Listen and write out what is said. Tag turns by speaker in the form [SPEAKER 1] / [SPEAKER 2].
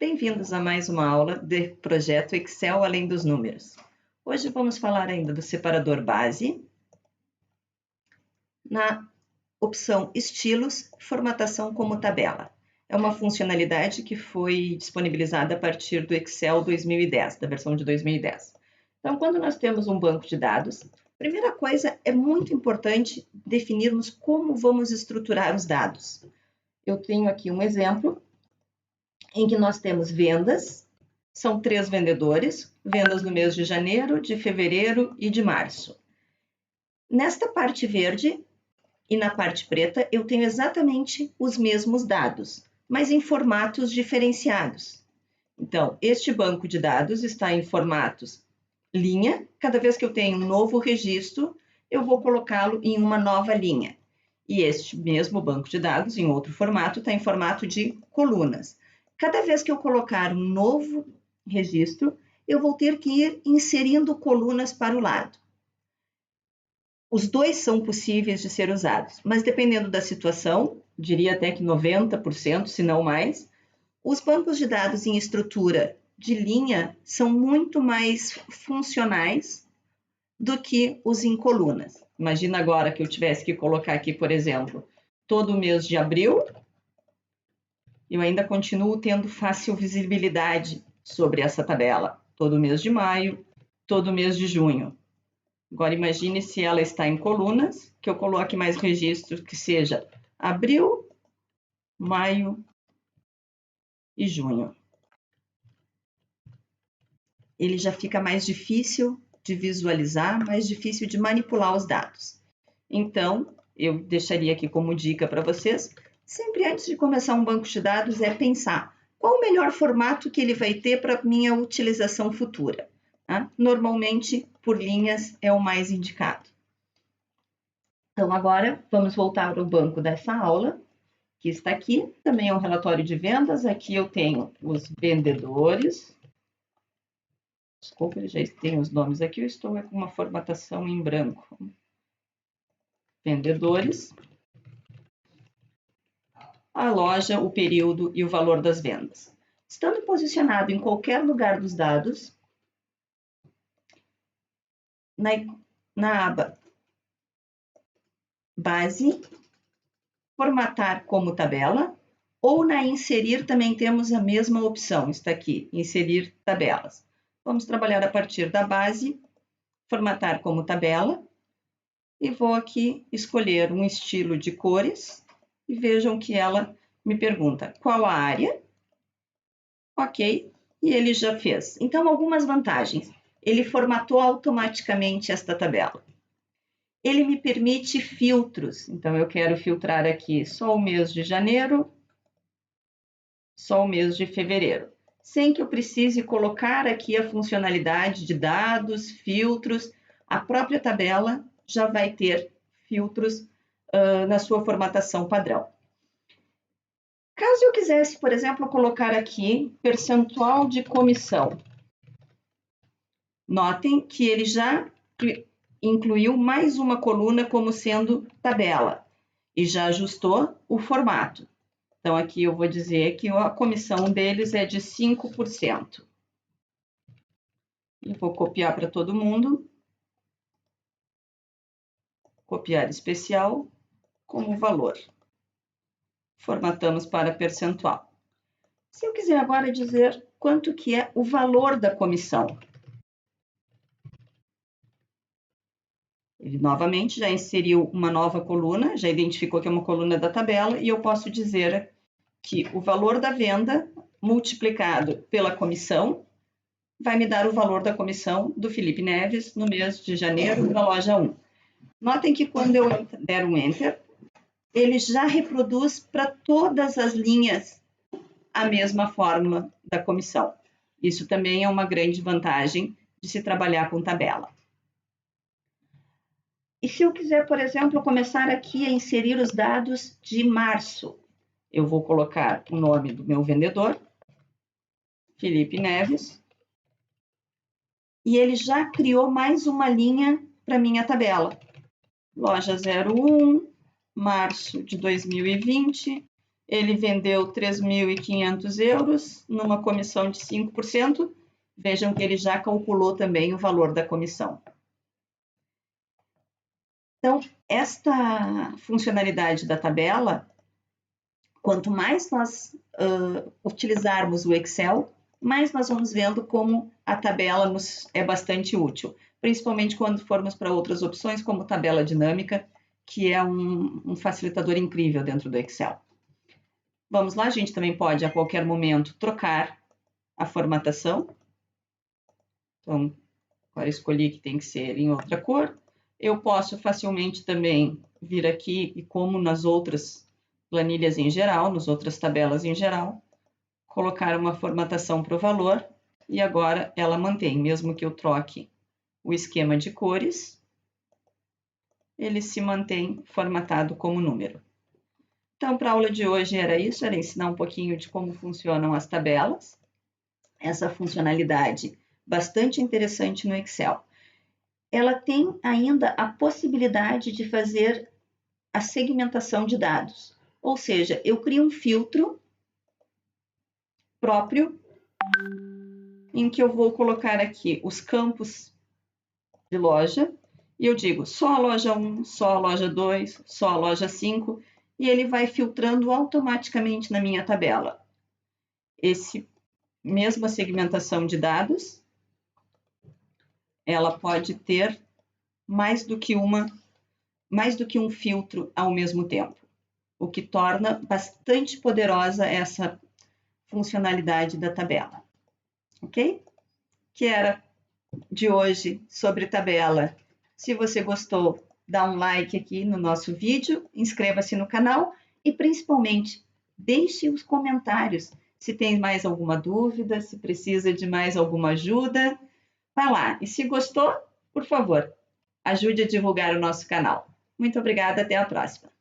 [SPEAKER 1] Bem-vindos a mais uma aula de projeto Excel além dos números. Hoje vamos falar ainda do separador base, na opção Estilos, formatação como tabela. É uma funcionalidade que foi disponibilizada a partir do Excel 2010, da versão de 2010. Então, quando nós temos um banco de dados, a primeira coisa é muito importante definirmos como vamos estruturar os dados. Eu tenho aqui um exemplo em que nós temos vendas, são 3 vendedores, vendas no mês de janeiro, de fevereiro e de março. Nesta parte verde e na parte preta, eu tenho exatamente os mesmos dados, mas em formatos diferenciados. Então, este banco de dados está em formatos linha. Cada vez que eu tenho um novo registro, eu vou colocá-lo em uma nova linha. E este mesmo banco de dados, em outro formato, está em formato de colunas. Cada vez que eu colocar um novo registro, eu vou ter que ir inserindo colunas para o lado. Os dois são possíveis de ser usados, mas dependendo da situação, diria até que 90%, se não mais, os bancos de dados em estrutura de linha são muito mais funcionais do que os em colunas. Imagina agora que eu tivesse que colocar aqui, por exemplo, todo o mês de abril, eu ainda continuo tendo fácil visibilidade sobre essa tabela. Todo mês de maio, todo mês de junho. Agora imagine se ela está em colunas, que eu coloque mais registros que seja abril, maio e junho. Ele já fica mais difícil de visualizar, mais difícil de manipular os dados. Então, eu deixaria aqui como dica para vocês, sempre antes de começar um banco de dados, é pensar qual o melhor formato que ele vai ter para minha utilização futura. Tá? Normalmente, por linhas é o mais indicado. Então, agora, vamos voltar ao banco dessa aula, que está aqui. Também é um relatório de vendas. Aqui eu tenho os vendedores. Desculpa, ele já tem os nomes aqui. Eu estou com uma formatação em branco. Vendedores. A loja, o período e o valor das vendas. Estando posicionado em qualquer lugar dos dados, na aba Base, Formatar como tabela, ou na Inserir também temos a mesma opção, está aqui, Inserir tabelas. Vamos trabalhar a partir da base, Formatar como tabela, e vou aqui escolher um estilo de cores, e vejam que ela me pergunta qual a área. Ok, e ele já fez. Então, algumas vantagens. Ele formatou automaticamente esta tabela. Ele me permite filtros. Então, eu quero filtrar aqui só o mês de janeiro, só o mês de fevereiro, sem que eu precise colocar aqui a funcionalidade de dados, filtros. A própria tabela já vai ter filtros na sua formatação padrão. Caso eu quisesse, por exemplo, colocar aqui percentual de comissão, notem que ele já incluiu mais uma coluna como sendo tabela e já ajustou o formato. Então, aqui eu vou dizer que a comissão deles é de 5%. E vou copiar para todo mundo. Copiar especial como valor. Formatamos para percentual. Se eu quiser agora dizer quanto que é o valor da comissão, ele novamente já inseriu uma nova coluna, já identificou que é uma coluna da tabela, e eu posso dizer que o valor da venda multiplicado pela comissão vai me dar o valor da comissão do Felipe Neves no mês de janeiro da loja 1. Notem que quando eu der um Enter, ele já reproduz para todas as linhas a mesma fórmula da comissão. Isso também é uma grande vantagem de se trabalhar com tabela. E se eu quiser, por exemplo, começar aqui a inserir os dados de março, eu vou colocar o nome do meu vendedor, Felipe Neves, e ele já criou mais uma linha para minha tabela. Loja 01, março de 2020, Ele vendeu 3.500 euros numa comissão de 5%. Vejam que ele já calculou também o valor da comissão. Então, esta funcionalidade da tabela, quanto mais nós utilizarmos o Excel, mais nós vamos vendo como a tabela nos é bastante útil, principalmente quando formos para outras opções, como tabela dinâmica, que é um facilitador incrível dentro do Excel. Vamos lá, a gente também pode, a qualquer momento, trocar a formatação. Então, agora escolhi que tem que ser em outra cor. Eu posso facilmente também vir aqui e, como nas outras planilhas em geral, nas outras tabelas em geral, colocar uma formatação para o valor e agora ela mantém, mesmo que eu troque o esquema de cores, ele se mantém formatado como número. Então, para a aula de hoje era isso, era ensinar um pouquinho de como funcionam as tabelas, essa funcionalidade bastante interessante no Excel. Ela tem ainda a possibilidade de fazer a segmentação de dados, ou seja, eu crio um filtro próprio em que eu vou colocar aqui os campos de loja e eu digo só a loja 1, só a loja 2, só a loja 5 e ele vai filtrando automaticamente na minha tabela. Mesma segmentação de dados, ela pode ter mais do que um filtro ao mesmo tempo, o que torna bastante poderosa essa funcionalidade da tabela, ok? Que era de hoje sobre tabela. Se você gostou, dá um like aqui no nosso vídeo, inscreva-se no canal e principalmente deixe os comentários se tem mais alguma dúvida, se precisa de mais alguma ajuda. Vai lá, e se gostou, por favor, ajude a divulgar o nosso canal. Muito obrigada, até a próxima.